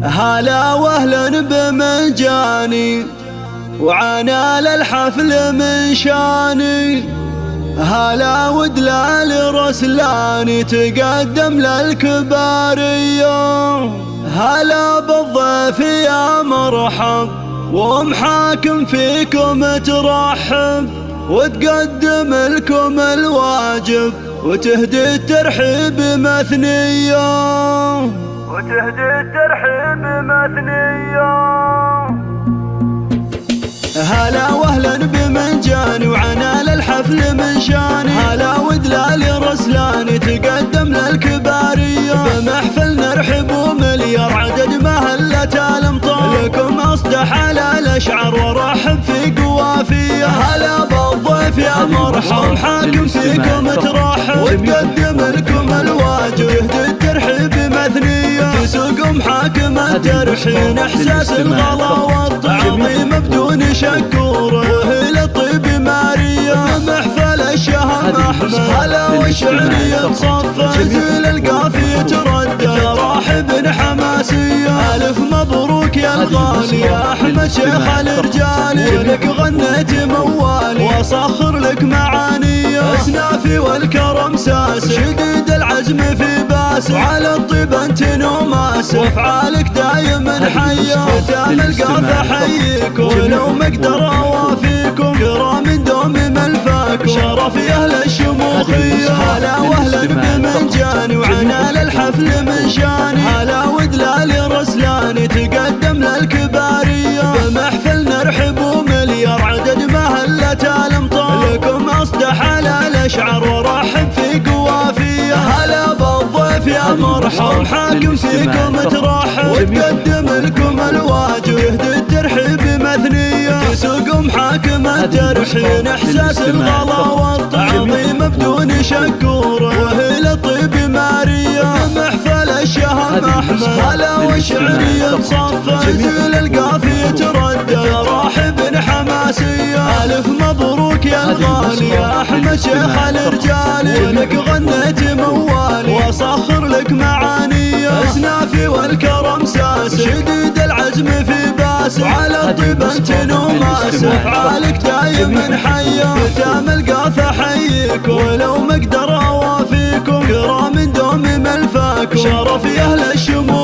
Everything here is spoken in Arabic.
هلا واهلا بمجاني وعنا للحفل من شاني. هلا ودلال رسلاني تقدم للكبارية. هلا بالضيف يا مرحب ومحاكم فيكم ترحب وتقدم لكم الواجب وتهدي الترحيب مثنية. هلا واهلا بمجاني وعنا للحفل من شاني. هلا ودلال رسلاني تقدم للكبارية. بمحفل نرحب ومليار عدد مهلة الامطار لكم اصدح على الاشعار ورحب في قوافية. هلا بالضيف يا مرحب حاكم فيكم ترحب وتقدم لكم الواجب يهدي الترحيب مثنية. تسوق محاكم الترحين احساس الغلا والتعظيم بدون شكور وهي للطيب مارية. محفل الشهم احمد هلا والشعرية تصفى زيل القافية تردد راحب حماسية. الف مبروك يا الغالي يا احمد شيخ الرجال لك غنيت موالي واصخر لك معاني. اسنافي والكرم ساس شديد العزم في باس وعلى الطيب انت نوماس وافعالك دايما حية. ختام القافة حييك ولو مقدر اوافيكم كرام دوم ملفاكم شرف يا اهل الشموخية. هلا واهلا بمنجاني وعنا للحفل من شاني. هلا ودلال رسلاني تقدم للكبارية. بمحفل نرحب ومليار عدد مهلة الامطار لكم اصدح على الاشعار ورحب في قوافية. هلا بالضيف يا مرحب حاكم فيكم ترحب وتقدم لكم الواجب يهدي الترحيب مثنية. تسوق محاكم الترحين احساس الغلا والتعظيم بدون شكور وهي للطيب مارية. محفل الشهم احمد هلا والشعرية تصفى زيل القافية تردد راحب حماسية. الف مبروك يا الغالي يا احمد شيخ الرجال لك غنيت موالي واصخر لك معاني. اسنافي والكرم ساس شديد العزم في باس وعلى الطيب انت نوماس افعالك دايما حية. ختام القافة حييك ولو مقدر اوافيكم كرام دوم ملفاكم شرف يا اهل الشموخ